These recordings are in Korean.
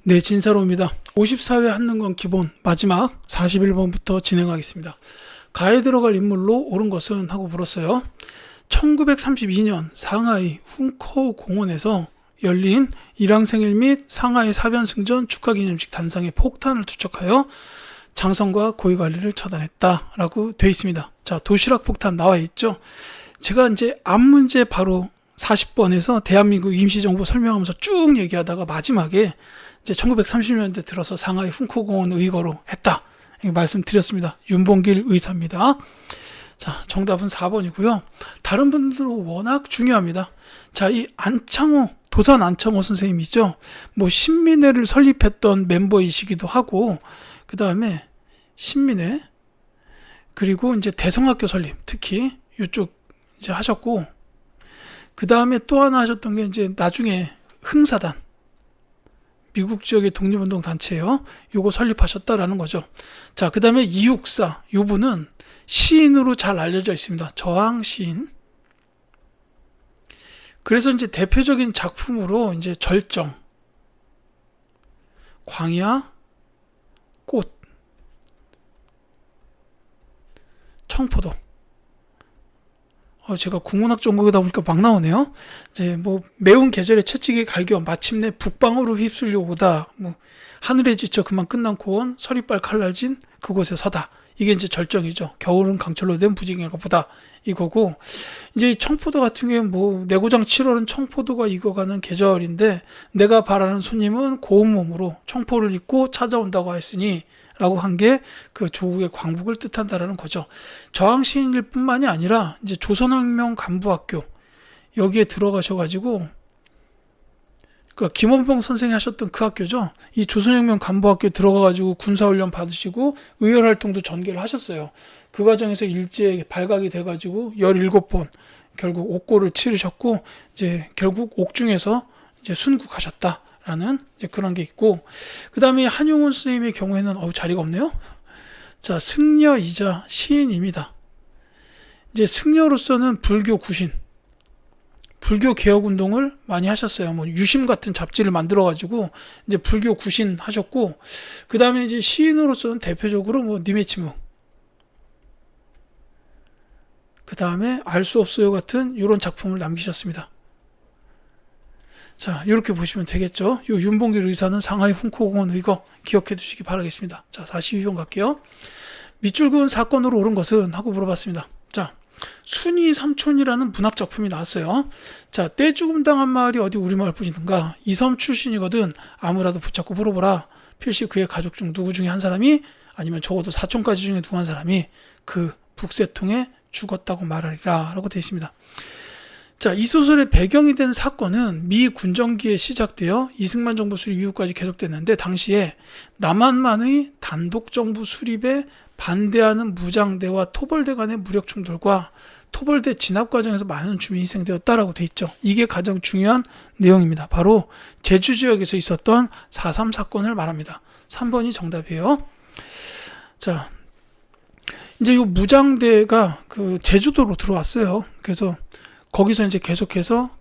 네, 진사로입니다. 54회 한능건 기본 마지막 41번부터 진행하겠습니다. 가에 들어갈 인물로 옳은 것은 하고 물었어요. 1932년 상하이 훈커우 공원에서 열린 일왕생일 및 상하이 사변승전 축하기념식 단상에 폭탄을 투척하여 장성과 고위관리를 처단했다라고 되어 있습니다. 자, 도시락 폭탄 나와 있죠. 제가 이제 앞 문제 바로 40번에서 대한민국 임시정부 설명하면서 쭉 얘기하다가 마지막에 이제 1930년대 들어서 상하이 훈커공원 의거로 했다. 이렇게 말씀드렸습니다. 윤봉길 의사입니다. 자, 정답은 4번이고요. 다른 분들도 워낙 중요합니다. 자, 이 안창호, 도산 안창호 선생님이죠. 뭐 신민회를 설립했던 멤버이시기도 하고, 그 다음에 신민회, 그리고 이제 대성학교 설립, 특히 이쪽 이제 하셨고, 그 다음에 또 하나 하셨던 게 이제 나중에 흥사단, 미국 지역의 독립운동 단체예요. 요거 설립하셨다라는 거죠. 자, 그 다음에 이육사, 요 분은 시인으로 잘 알려져 있습니다. 저항 시인. 그래서 이제 대표적인 작품으로 이제 절정, 광야, 꽃, 청포도. 제가 국문학 전공이다 보니까 막 나오네요. 이제 뭐 매운 계절의 채찍의 갈겨 마침내 북방으로 휩쓸려 오다. 뭐 하늘에 지쳐 그만 끝난 고원 서리빨 칼날진 그곳에 서다. 이게 이제 절정이죠. 겨울은 강철로 된 부지개가 보다 이거고, 이제 이 청포도 같은 경우에 뭐 내고장 7월은 청포도가 익어가는 계절인데 내가 바라는 손님은 고운 몸으로 청포를 입고 찾아온다고 했으니 라고 한 게 그 조국의 광복을 뜻한다라는 거죠. 저항시인일 뿐만이 아니라 이제 조선혁명 간부학교 여기에 들어가셔가지고, 그 김원봉 선생이 하셨던 그 학교죠. 이 조선혁명 간부학교에 들어가가지고 군사훈련 받으시고 의열활동도 전개를 하셨어요. 그 과정에서 일제에 발각이 돼가지고 17번 결국 옥고를 치르셨고, 이제 결국 옥중에서 이제 순국하셨다. 라는 이제 그런 게 있고, 그 다음에 한용운 선생님의 경우에는 자리가 없네요. 자, 승려이자 시인입니다. 이제 승려로서는 불교 구신, 불교 개혁 운동을 많이 하셨어요. 뭐 유심 같은 잡지를 만들어 가지고 이제 불교 구신 하셨고, 그 다음에 이제 시인으로서는 대표적으로 뭐 님의 침묵, 그 다음에 알 수 없어요 같은 이런 작품을 남기셨습니다. 자, 이렇게 보시면 되겠죠. 요 윤봉길 의사는 상하이 훈커공원 의거 기억해 두시기 바라겠습니다. 자, 42번 갈게요. 밑줄 그은 사건으로 옳은 것은 하고 물어봤습니다. 자, 순이 삼촌이라는 문학 작품이 나왔어요. 자, 떼죽음 당한 마을이 어디 우리 마을 뿐이든가 이 섬 출신이거든 아무라도 붙잡고 물어보라. 필시 그의 가족 중 누구 중에 한 사람이, 아니면 적어도 사촌까지 중에 누구 한 사람이 그 북새통에 죽었다고 말하리라 라고 되어 있습니다. 자, 이 소설의 배경이 된 사건은 미 군정기에 시작되어 이승만 정부 수립 이후까지 계속됐는데, 당시에 남한만의 단독 정부 수립에 반대하는 무장대와 토벌대 간의 무력 충돌과 토벌대 진압 과정에서 많은 주민이 희생되었다라고 돼 있죠. 이게 가장 중요한 내용입니다. 바로 제주 지역에서 있었던 4.3 사건을 말합니다. 3번이 정답이에요. 자, 이제 이 무장대가 그 제주도로 들어왔어요. 그래서 거기서 이제 계속해서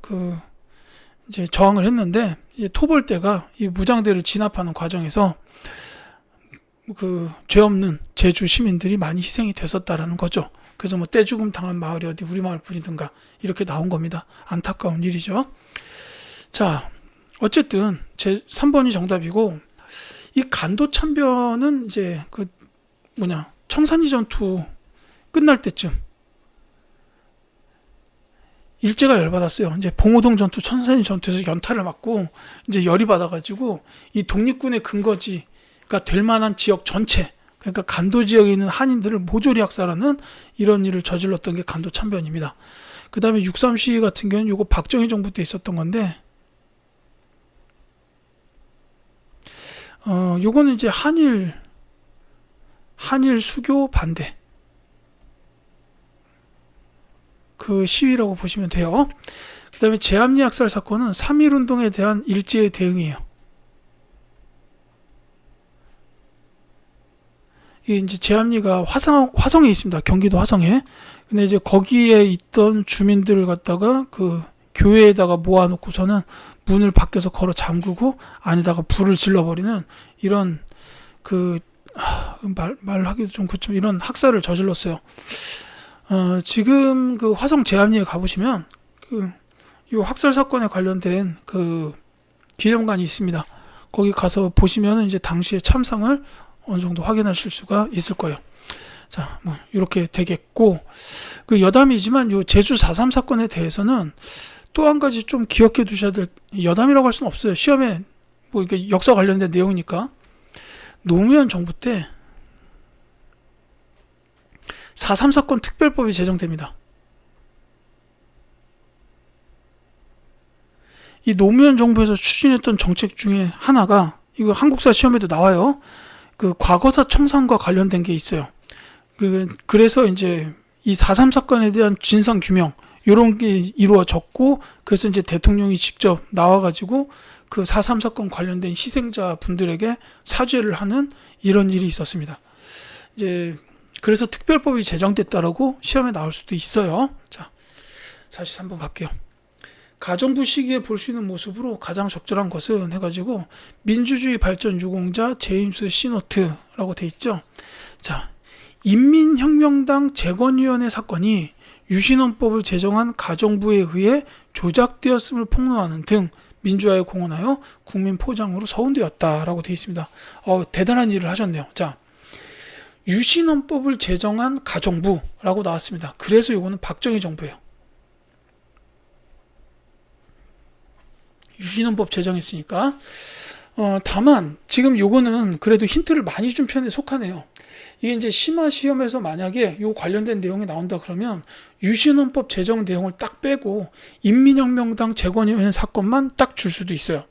이제 저항을 했는데, 이제 토벌대가 이 무장대를 진압하는 과정에서 죄 없는 제주 시민들이 많이 희생이 됐었다라는 거죠. 그래서 뭐 떼죽음 당한 마을이 어디 우리 마을 뿐이든가 이렇게 나온 겁니다. 안타까운 일이죠. 자, 어쨌든 제 3번이 정답이고, 이 간도참변은 이제 청산리 전투 끝날 때쯤 일제가 열받았어요. 이제 봉오동 전투, 천산리 전투에서 연타를 맞고 이제 열이 받아가지고 이 독립군의 근거지가 될 만한 지역 전체, 그러니까 간도 지역에 있는 한인들을 모조리 학살하는 이런 일을 저질렀던 게 간도 참변입니다. 그 다음에 6.3 시위 같은 경우는 요거 박정희 정부 때 있었던 건데, 요거는 이제 한일 수교 반대 그 시위라고 보시면 돼요. 그 다음에 제암리 학살 사건은 3.1운동에 대한 일제의 대응이에요. 이게 이제 제암리가 화성에 있습니다. 경기도 화성에. 근데 이제 거기에 있던 주민들을 갖다가 교회에다가 모아놓고서는 문을 밖에서 걸어 잠그고 안에다가 불을 질러버리는 이런 말하기도 좀 그렇지만 이런 학살을 저질렀어요. 지금 그 화성 제암리에 가보시면 이 학살 사건에 관련된 기념관이 있습니다. 거기 가서 보시면 이제 당시의 참상을 어느 정도 확인하실 수가 있을 거예요. 자, 뭐 이렇게 되겠고, 여담이지만 요 제주 4.3 사건에 대해서는 또 한 가지 좀 기억해 두셔야 될, 여담이라고 할 수는 없어요. 시험에 뭐 이게 역사 관련된 내용이니까. 노무현 정부 때 4.3 사건 특별법이 제정됩니다. 이 노무현 정부에서 추진했던 정책 중에 하나가, 이거 한국사 시험에도 나와요. 과거사 청산과 관련된 게 있어요. 그래서 이제 이 4.3 사건에 대한 진상 규명, 요런 게 이루어졌고, 그래서 이제 대통령이 직접 나와가지고 4.3 사건 관련된 희생자 분들에게 사죄를 하는 이런 일이 있었습니다. 이제, 그래서 특별법이 제정됐다라고 시험에 나올 수도 있어요. 자, 43번 갈게요. 가정부 시기에 볼 수 있는 모습으로 가장 적절한 것은 해가지고 민주주의 발전 유공자 제임스 시노트라고 돼 있죠. 자, 인민혁명당 재건위원회 사건이 유신헌법을 제정한 가정부에 의해 조작되었음을 폭로하는 등 민주화에 공헌하여 국민 포장으로 서운되었다라고 돼 있습니다. 대단한 일을 하셨네요. 자, 유신헌법을 제정한 가정부라고 나왔습니다. 그래서 이거는 박정희 정부예요. 유신헌법 제정했으니까. 다만 지금 요거는 그래도 힌트를 많이 준 편에 속하네요. 이게 이제 심화 시험에서 만약에 요 관련된 내용이 나온다 그러면 유신헌법 제정 내용을 딱 빼고 인민혁명당 재건위원회 사건만 딱 줄 수도 있어요.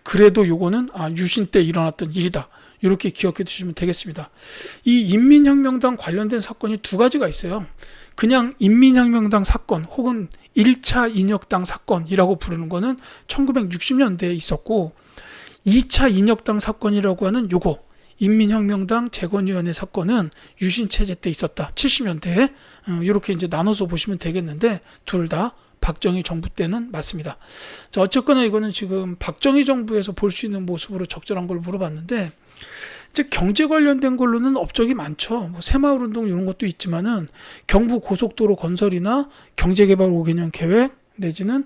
그래도 요거는 유신 때 일어났던 일이다. 이렇게 기억해 두시면 되겠습니다. 이 인민혁명당 관련된 사건이 두 가지가 있어요. 그냥 인민혁명당 사건 혹은 1차 인혁당 사건이라고 부르는 거는 1960년대에 있었고, 2차 인혁당 사건이라고 하는 요거 인민혁명당 재건위원회 사건은 유신체제 때 있었다. 70년대에 이렇게 이제 나눠서 보시면 되겠는데, 둘 다 박정희 정부 때는 맞습니다. 자, 어쨌거나 이거는 지금 박정희 정부에서 볼 수 있는 모습으로 적절한 걸 물어봤는데, 이제 경제 관련된 걸로는 업적이 많죠. 뭐 새마을운동 이런 것도 있지만은 경부 고속도로 건설이나 경제개발 5개년 계획 내지는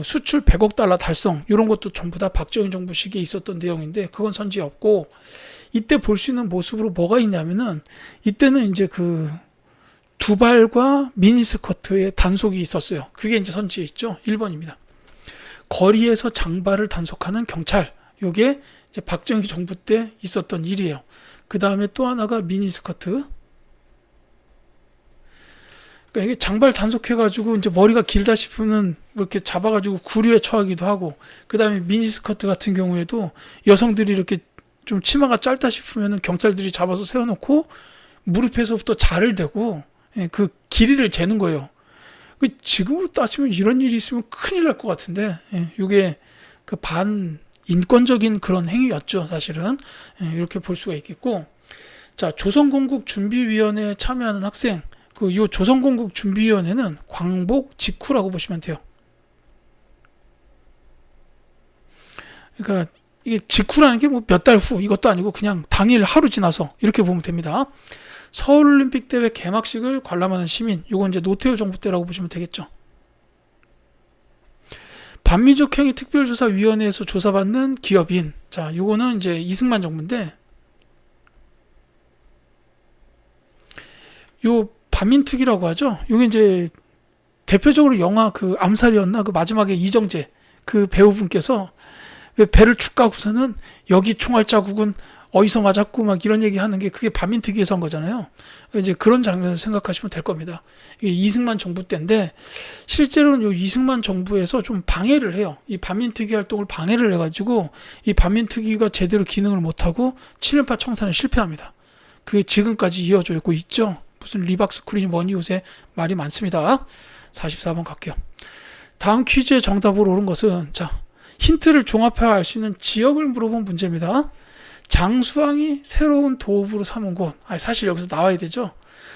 수출 100억 달러 달성 이런 것도 전부 다 박정희 정부 시기에 있었던 내용인데, 그건 선지에 없고, 이때 볼 수 있는 모습으로 뭐가 있냐면은 이때는 이제 두발과 미니스커트의 단속이 있었어요. 그게 이제 선지에 있죠. 1번입니다. 거리에서 장발을 단속하는 경찰. 요게 이제 박정희 정부 때 있었던 일이에요. 그 다음에 또 하나가 미니스커트. 그러니까 이게 장발 단속해가지고 이제 머리가 길다 싶으면 이렇게 잡아가지고 구류에 처하기도 하고, 그 다음에 미니스커트 같은 경우에도 여성들이 이렇게 좀 치마가 짧다 싶으면 경찰들이 잡아서 세워놓고 무릎에서부터 자를 대고 그 길이를 재는 거예요. 지금으로 따지면 이런 일이 있으면 큰일 날 것 같은데, 이게 인권적인 그런 행위였죠, 사실은. 이렇게 볼 수가 있겠고. 자, 조선건국준비위원회에 참여하는 학생, 요 조선건국준비위원회는 광복 직후라고 보시면 돼요. 그러니까 이게 직후라는 게 뭐 몇 달 후 이것도 아니고 그냥 당일 하루 지나서 이렇게 보면 됩니다. 서울올림픽 대회 개막식을 관람하는 시민, 요건 이제 노태우 정부 때라고 보시면 되겠죠. 반민족행위 특별조사위원회에서 조사받는 기업인. 자, 요거는 이제 이승만 정부인데, 요 반민특위라고 하죠. 요게 이제 대표적으로 영화 암살이었나? 마지막에 이정재 배우분께서 왜 배를 쭉 가고서는 여기 총알 자국은 어디서 맞았고 막 이런 얘기 하는 게 그게 반민특위에서 한 거잖아요. 이제 그런 장면을 생각하시면 될 겁니다. 이게 이승만 정부 때인데, 실제로는 이 이승만 정부에서 좀 방해를 해요. 이 반민특위 활동을 방해를 해가지고 이 반민특위가 제대로 기능을 못하고 7.18 청산에 실패합니다. 그게 지금까지 이어져 있죠. 무슨 리박스 크린이 뭐니 요새 말이 많습니다. 44번 갈게요. 다음 퀴즈의 정답으로 오른 것은, 자, 힌트를 종합해야 알 수 있는 지역을 물어본 문제입니다. 장수왕이 새로운 도읍으로 삼은 곳. 사실 여기서 나와야 되죠.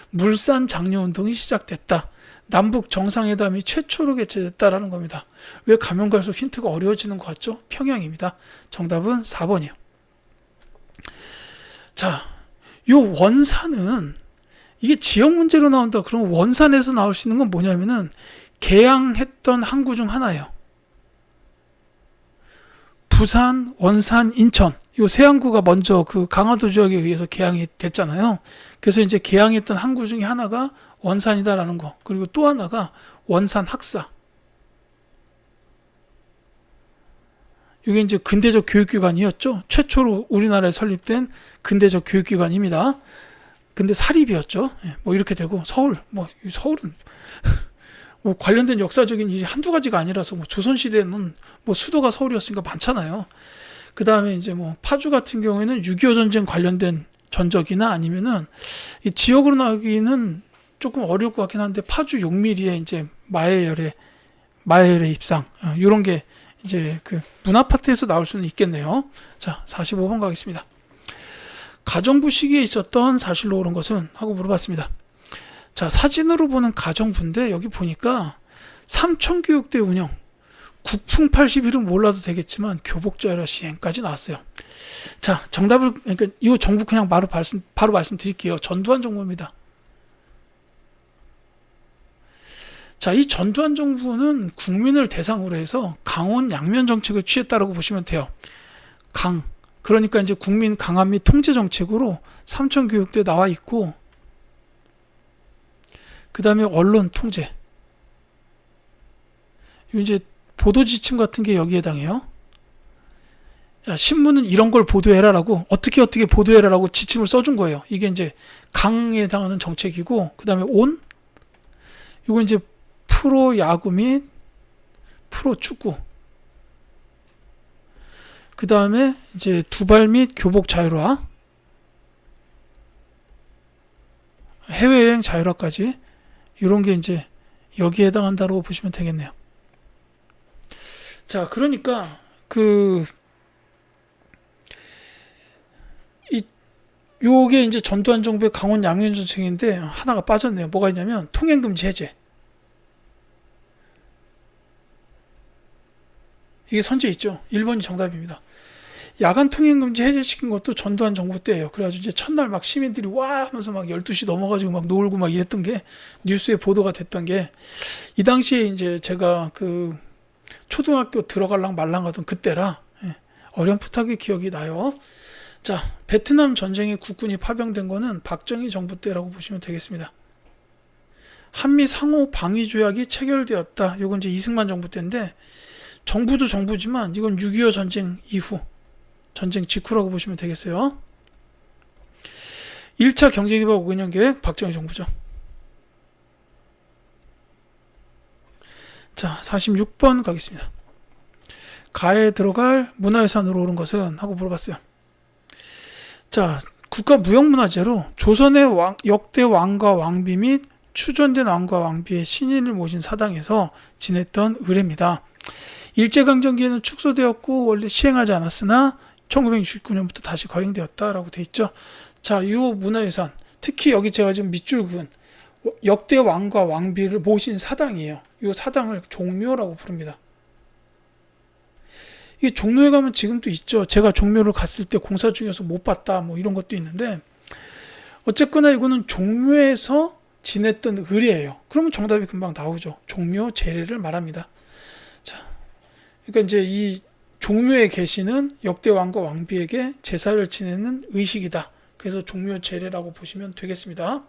물산 장려운동이 시작됐다. 남북 정상회담이 최초로 개최됐다라는 겁니다. 왜 가면 갈수록 힌트가 어려워지는 것 같죠? 평양입니다. 정답은 4번이요. 자, 요 원산은 이게 지역 문제로 나온다. 그럼 원산에서 나올 수 있는 건 뭐냐면은 개항했던 항구 중 하나예요. 부산, 원산, 인천 요 세 항구가 먼저 그 강화도 지역에 의해서 개항이 됐잖아요. 그래서 이제 개항했던 항구 중에 하나가 원산이다라는 거. 그리고 또 하나가 원산 학사. 이게 이제 근대적 교육기관이었죠. 최초로 우리나라에 설립된 근대적 교육기관입니다. 근데 사립이었죠. 뭐 이렇게 되고 서울은 뭐 관련된 역사적인 일이 한두 가지가 아니라서 뭐 조선시대는 뭐 수도가 서울이었으니까 많잖아요. 그 다음에 이제 뭐 파주 같은 경우에는 6.25 전쟁 관련된 전적이나 아니면은 이 지역으로 나오기는 조금 어려울 것 같긴 한데 파주 용미리에 이제 마해열의 입상 이런 게 이제 그 문화파트에서 나올 수는 있겠네요. 자, 45번 가겠습니다. 가정부 시기에 있었던 사실로 옳은 것은 하고 물어봤습니다. 자, 사진으로 보는 가정부인데 여기 보니까 삼천교육대 운영 국풍 81은 몰라도 되겠지만 교복자율화 시행까지 나왔어요. 자, 정답을 그러니까 이 정부 그냥 바로 말씀드릴게요. 전두환 정부입니다. 자, 이 전두환 정부는 국민을 대상으로 해서 강원 양면 정책을 취했다라고 보시면 돼요. 그러니까 이제 국민 강압 및 통제 정책으로 삼천교육대 나와 있고, 그 다음에 언론 통제. 이제 보도 지침 같은 게 여기에 해당해요. 야, 신문은 이런 걸 보도해라라고 어떻게 보도해라라고 지침을 써준 거예요. 이게 이제 강에 해당하는 정책이고, 그 다음에 이거 이제 프로 야구 및 프로 축구. 그 다음에 이제 두발 및 교복 자율화, 해외여행 자율화까지 이런 게 이제 여기에 해당한다고 보시면 되겠네요. 자, 그러니까 요게 이제 전두환 정부의 강원 양면 정책인데 하나가 빠졌네요. 뭐가 있냐면 통행금지 해제. 이게 선제 있죠. 1번이 정답입니다. 야간 통행금지 해제시킨 것도 전두환 정부 때예요. 그래가지고 이제 첫날 막 시민들이 와 하면서 막 12시 넘어가지고 막 놀고 막 이랬던 게 뉴스에 보도가 됐던 게, 이 당시에 이제 제가 그 초등학교 들어갈랑 말랑 하던 그때라 어렴풋하게 기억이 나요. 자, 베트남 전쟁에 국군이 파병된 거는 박정희 정부 때라고 보시면 되겠습니다. 한미 상호 방위 조약이 체결되었다. 이건 이제 이승만 정부 때인데, 정부도 정부지만 이건 6.25 전쟁 이후, 전쟁 직후라고 보시면 되겠어요. 1차 경제개발 5개년 계획 박정희 정부죠. 자, 46번 가겠습니다. 가에 들어갈 문화유산으로 오른 것은 하고 물어봤어요. 자, 국가무형문화재로 조선의 역대 왕과 왕비 및 추존된 왕과 왕비의 신인을 모신 사당에서 지냈던 의례입니다. 일제강점기에는 축소되었고 원래 시행하지 않았으나 1969년부터 다시 거행되었다라고 되어 있죠. 자, 이 문화유산, 특히 여기 제가 지금 밑줄 그은 역대 왕과 왕비를 모신 사당이에요. 이 사당을 종묘라고 부릅니다. 이게 종묘에 가면 지금도 있죠. 제가 종묘를 갔을 때 공사 중이어서 못 봤다 뭐 이런 것도 있는데, 어쨌거나 이거는 종묘에서 지냈던 의례예요. 그러면 정답이 금방 나오죠. 종묘 제례를 말합니다. 자, 그러니까 이제 이 종묘에 계시는 역대 왕과 왕비에게 제사를 지내는 의식이다. 그래서 종묘 제례라고 보시면 되겠습니다.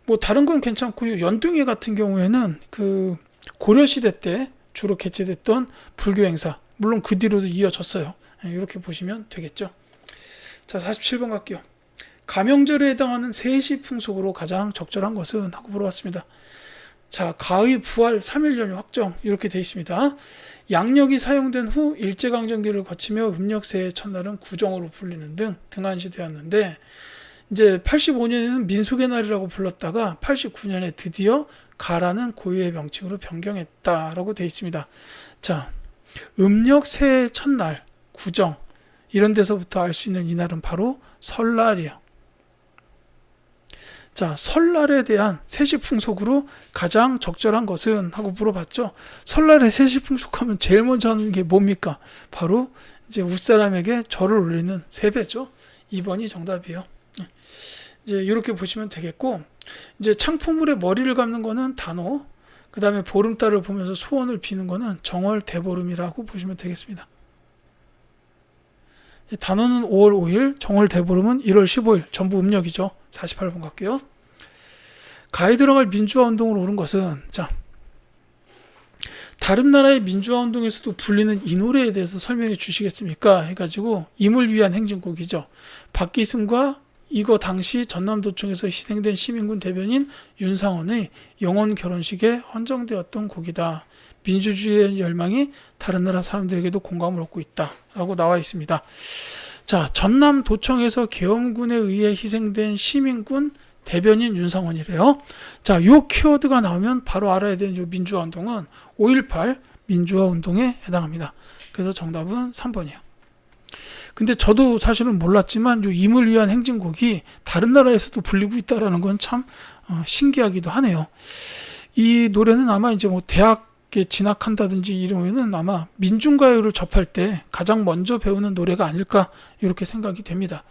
뭐 다른 건 괜찮고, 연등회 같은 경우에는 그 고려시대 때 주로 개최됐던 불교 행사, 물론 그 뒤로도 이어졌어요. 이렇게 보시면 되겠죠. 자, 47번 갈게요. 가명절에 해당하는 세시 풍속으로 가장 적절한 것은 하고 물어봤습니다. 자, 가의 부활 3일 연휴 확정 이렇게 되어 있습니다. 양력이 사용된 후 일제강점기를 거치며 음력새해 첫날은 구정으로 불리는 등 등한시되었는데, 이제 85년에는 민속의 날이라고 불렀다가 89년에 드디어 가라는 고유의 명칭으로 변경했다라고 되어 있습니다. 자, 음력 새해 첫날, 구정 이런 데서부터 알 수 있는 이 날은 바로 설날이에요. 자, 설날에 대한 세시풍속으로 가장 적절한 것은? 하고 물어봤죠. 설날에 세시풍속하면 제일 먼저 하는 게 뭡니까? 바로 이제 웃사람에게 절을 올리는 세배죠. 2번이 정답이에요. 이제 이렇게 보시면 되겠고, 이제 창포물에 머리를 감는 거는 단오, 그 다음에 보름달을 보면서 소원을 비는 거는 정월 대보름이라고 보시면 되겠습니다. 단오는 5월 5일, 정월 대보름은 1월 15일, 전부 음력이죠. 48번 갈게요. 가에 들어갈 민주화 운동으로 오른 것은, 자, 다른 나라의 민주화 운동에서도 불리는 이 노래에 대해서 설명해 주시겠습니까? 해가지고 임을 위한 행진곡이죠. 박기승과 이거 당시 전남도청에서 희생된 시민군 대변인 윤상원의 영혼 결혼식에 헌정되었던 곡이다. 민주주의의 열망이 다른 나라 사람들에게도 공감을 얻고 있다 라고 나와 있습니다. 자, 전남도청에서 계엄군에 의해 희생된 시민군 대변인 윤상원이래요. 자, 요 키워드가 나오면 바로 알아야 되는 요 민주화 운동은 5.18 민주화 운동에 해당합니다. 그래서 정답은 3번이에요. 근데 저도 사실은 몰랐지만 요 임을 위한 행진곡이 다른 나라에서도 불리고 있다라는 건 참 신기하기도 하네요. 이 노래는 아마 이제 뭐 대학에 진학한다든지 이러면은 아마 민중가요를 접할 때 가장 먼저 배우는 노래가 아닐까 이렇게 생각이 됩니다.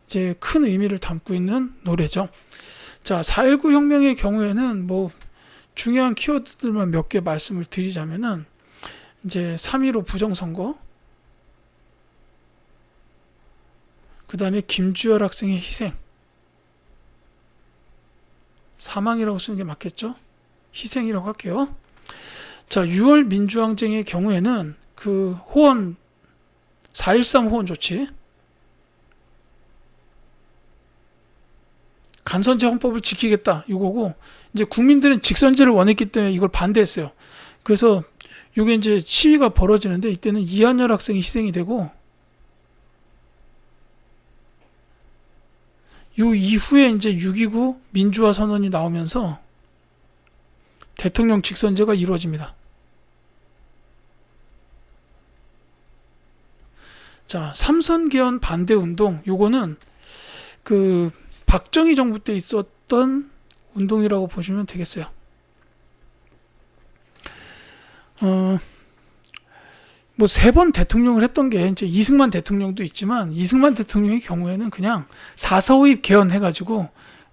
이제 큰 의미를 담고 있는 노래죠. 자, 4.19 혁명의 경우에는 뭐 중요한 키워드들만 몇 개 말씀을 드리자면은 이제 3.15 부정선거, 그 다음에 김주열 학생의 희생, 사망이라고 쓰는 게 맞겠죠? 희생이라고 할게요. 자, 6월 민주항쟁의 경우에는 그 호원, 4.13 호원 조치, 간선제 헌법을 지키겠다 이거고, 이제 국민들은 직선제를 원했기 때문에 이걸 반대했어요. 그래서 이게 이제 시위가 벌어지는데 이때는 이한열 학생이 희생이 되고, 요 이후에 이제 6.29 민주화 선언이 나오면서 대통령 직선제가 이루어집니다. 자, 삼선 개헌 반대 운동, 요거는 그 박정희 정부 때 있었던 운동이라고 보시면 되겠어요. 뭐 3번 대통령을 했던 게 이제 이승만 대통령도 있지만, 이승만 대통령의 경우에는 그냥 사서호입 개헌해가지고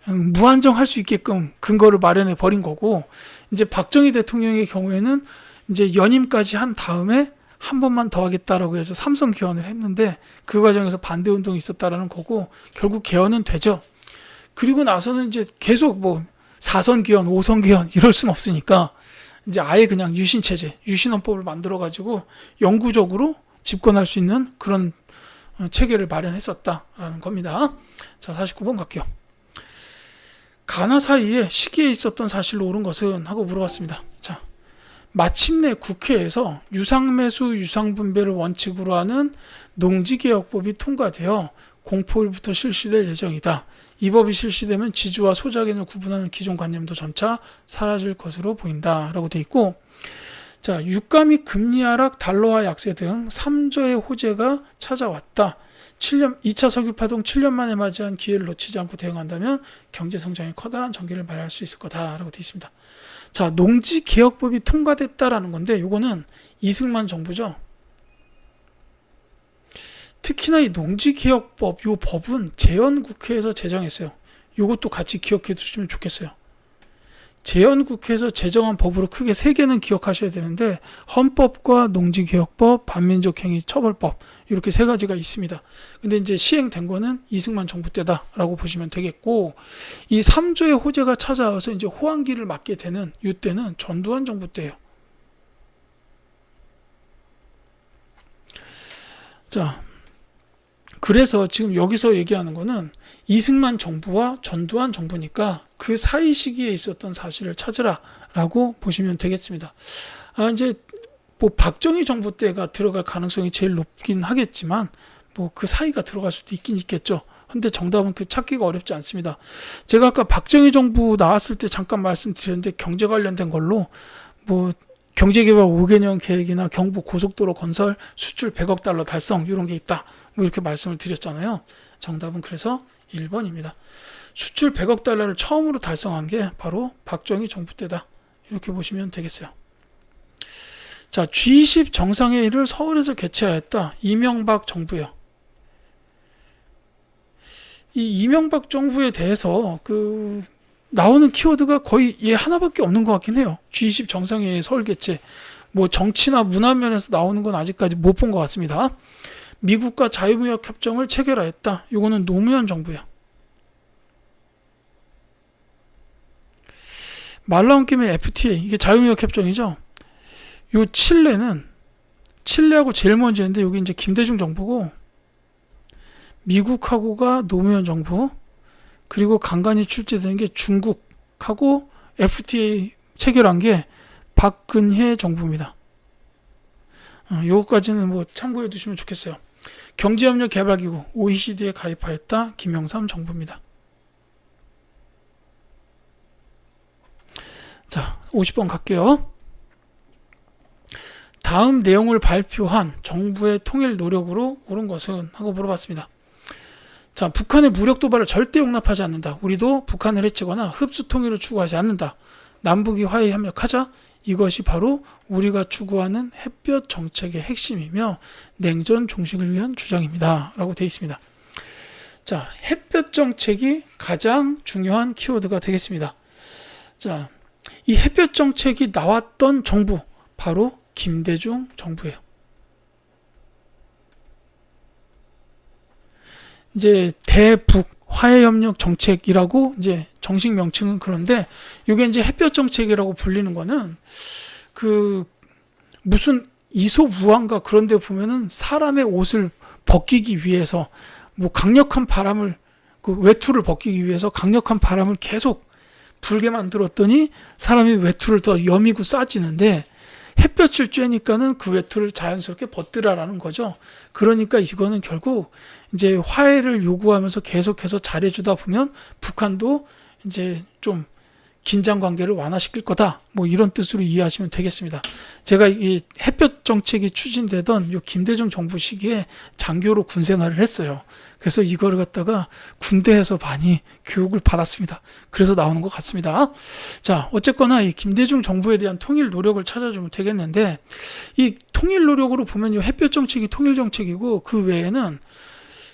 무한정 할 수 있게끔 근거를 마련해 버린 거고, 이제 박정희 대통령의 경우에는 이제 연임까지 한 다음에 한 번만 더 하겠다라고 해서 3선 개헌을 했는데, 그 과정에서 반대 운동이 있었다라는 거고, 결국 개헌은 되죠. 그리고 나서는 이제 계속 뭐 4선 개헌, 5선 개헌 이럴 순 없으니까 이제 아예 그냥 유신체제, 유신헌법을 만들어가지고 영구적으로 집권할 수 있는 그런 체계를 마련했었다라는 겁니다. 자, 49번 갈게요. 가나 사이에 시기에 있었던 사실로 옳은 것은? 하고 물어봤습니다. 자, 마침내 국회에서 유상매수 유상분배를 원칙으로 하는 농지개혁법이 통과되어 공포일부터 실시될 예정이다. 이 법이 실시되면 지주와 소작인을 구분하는 기존 관념도 점차 사라질 것으로 보인다 라고 돼 있고, 자, 유가 및 금리 하락, 달러화 약세 등 3조의 호재가 찾아왔다. 2차 석유 파동 7년 만에 맞이한 기회를 놓치지 않고 대응한다면 경제 성장에 커다란 전개를 발휘할 수 있을 거다라고 돼 있습니다. 자, 농지개혁법이 통과됐다라는 건데, 요거는 이승만 정부죠. 특히나 이 농지개혁법, 요 법은 재헌국회에서 제정했어요. 요것도 같이 기억해 두시면 좋겠어요. 재헌국회에서 제정한 법으로 크게 3개는 기억하셔야 되는데, 헌법과 농지개혁법, 반민족행위처벌법, 이렇게 3가지가 있습니다. 근데 이제 시행된 거는 이승만 정부 때다라고 보시면 되겠고, 이 3조의 호재가 찾아와서 이제 호황기를 맞게 되는 이때는 전두환 정부 때예요. 자, 그래서 지금 여기서 얘기하는 거는 이승만 정부와 전두환 정부니까 그 사이 시기에 있었던 사실을 찾으라라고 보시면 되겠습니다. 이제 뭐 박정희 정부 때가 들어갈 가능성이 제일 높긴 하겠지만, 뭐 그 사이가 들어갈 수도 있긴 있겠죠. 근데 정답은 그 찾기가 어렵지 않습니다. 제가 아까 박정희 정부 나왔을 때 잠깐 말씀드렸는데, 경제 관련된 걸로 뭐 경제개발 5개년 계획이나 경부 고속도로 건설, 수출 100억 달러 달성 이런 게 있다, 뭐 이렇게 말씀을 드렸잖아요. 정답은 그래서 1번입니다. 수출 100억 달러를 처음으로 달성한 게 바로 박정희 정부 때다. 이렇게 보시면 되겠어요. 자, G20 정상회의를 서울에서 개최하였다. 이명박 정부요. 이 이명박 정부에 대해서 나오는 키워드가 거의 얘 하나밖에 없는 것 같긴 해요. G20 정상회의 서울 개최. 뭐 정치나 문화 면에서 나오는 건 아직까지 못 본 것 같습니다. 미국과 자유무역 협정을 체결하였다. 이거는 노무현 정부야. 말 나온 김에 FTA, 이게 자유무역 협정이죠. 요 칠레하고 제일 먼저 했는데 여기 이제 김대중 정부고, 미국하고가 노무현 정부, 그리고 간간히 출제되는 게 중국하고 FTA 체결한 게 박근혜 정부입니다. 요거까지는 뭐 참고해 두시면 좋겠어요. 경제협력개발기구 OECD에 가입하였다. 김영삼 정부입니다. 자, 50번 갈게요. 다음 내용을 발표한 정부의 통일 노력으로 옳은 것은? 하고 물어봤습니다. 자, 북한의 무력 도발을 절대 용납하지 않는다. 우리도 북한을 해치거나 흡수 통일을 추구하지 않는다. 남북이 화해 협력하자. 이것이 바로 우리가 추구하는 햇볕 정책의 핵심이며 냉전 종식을 위한 주장입니다. 라고 되어 있습니다. 자, 햇볕 정책이 가장 중요한 키워드가 되겠습니다. 자, 이 햇볕 정책이 나왔던 정부, 바로 김대중 정부예요. 이제 대북 화해협력 정책이라고 이제 정식 명칭은 그런데, 이게 이제 햇볕 정책이라고 불리는 거는 무슨 이솝우한가 그런 데 보면은 사람의 옷을 벗기기 위해서 뭐 강력한 바람을, 외투를 벗기기 위해서 강력한 바람을 계속 불게 만들었더니 사람이 외투를 더 여미고 싸지는데, 햇볕을 쬐니까는 그 외투를 자연스럽게 벗더라라는 거죠. 그러니까 이거는 결국 이제 화해를 요구하면서 계속해서 잘해주다 보면 북한도 이제 좀 긴장 관계를 완화시킬 거다. 뭐 이런 뜻으로 이해하시면 되겠습니다. 제가 이 햇볕 정책이 추진되던 요 김대중 정부 시기에 장교로 군 생활을 했어요. 그래서 이거를 갖다가 군대에서 많이 교육을 받았습니다. 그래서 나오는 것 같습니다. 자, 어쨌거나 이 김대중 정부에 대한 통일 노력을 찾아주면 되겠는데, 이 통일 노력으로 보면 요 햇볕 정책이 통일 정책이고, 그 외에는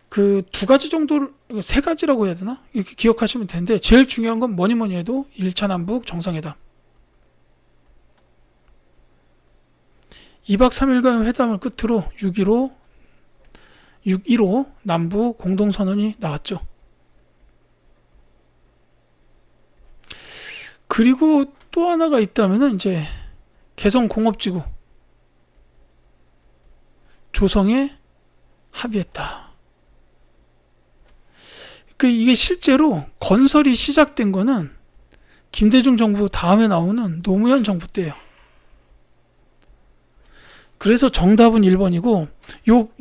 두 가지 정도를, 세 가지라고 해야 되나? 이렇게 기억하시면 되는데, 제일 중요한 건 뭐니 해도 1차 남북 정상회담. 2박 3일간 회담을 끝으로 6.15 남북 공동선언이 나왔죠. 그리고 또 하나가 있다면은 이제 개성공업지구 조성에 합의했다. 이게 실제로 건설이 시작된 거는 김대중 정부 다음에 나오는 노무현 정부 때예요. 그래서 정답은 1번이고,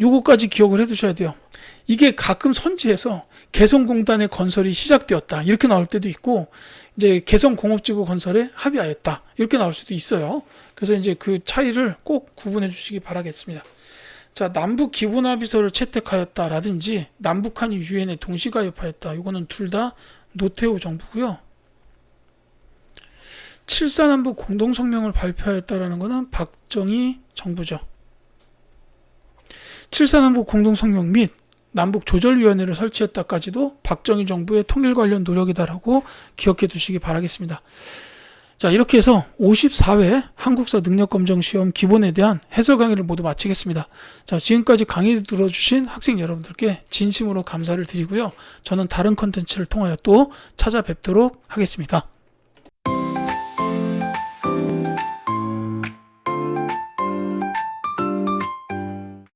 요거까지 기억을 해 두셔야 돼요. 이게 가끔 선지에서 개성공단의 건설이 시작되었다 이렇게 나올 때도 있고, 이제 개성공업지구 건설에 합의하였다 이렇게 나올 수도 있어요. 그래서 이제 그 차이를 꼭 구분해 주시기 바라겠습니다. 자, 남북 기본합의서를 채택하였다라든지 남북한이 유엔에 동시가입하였다. 이거는 둘 다 노태우 정부고요. 7.4남북 공동성명을 발표하였다라는 거는 박정희 정부죠. 7.4남북 공동성명 및 남북조절위원회를 설치했다까지도 박정희 정부의 통일 관련 노력이다라고 기억해 두시기 바라겠습니다. 자, 이렇게 해서 54회 한국사 능력검정시험 기본에 대한 해설 강의를 모두 마치겠습니다. 자, 지금까지 강의 들어주신 학생 여러분들께 진심으로 감사를 드리고요. 저는 다른 컨텐츠를 통하여 또 찾아뵙도록 하겠습니다.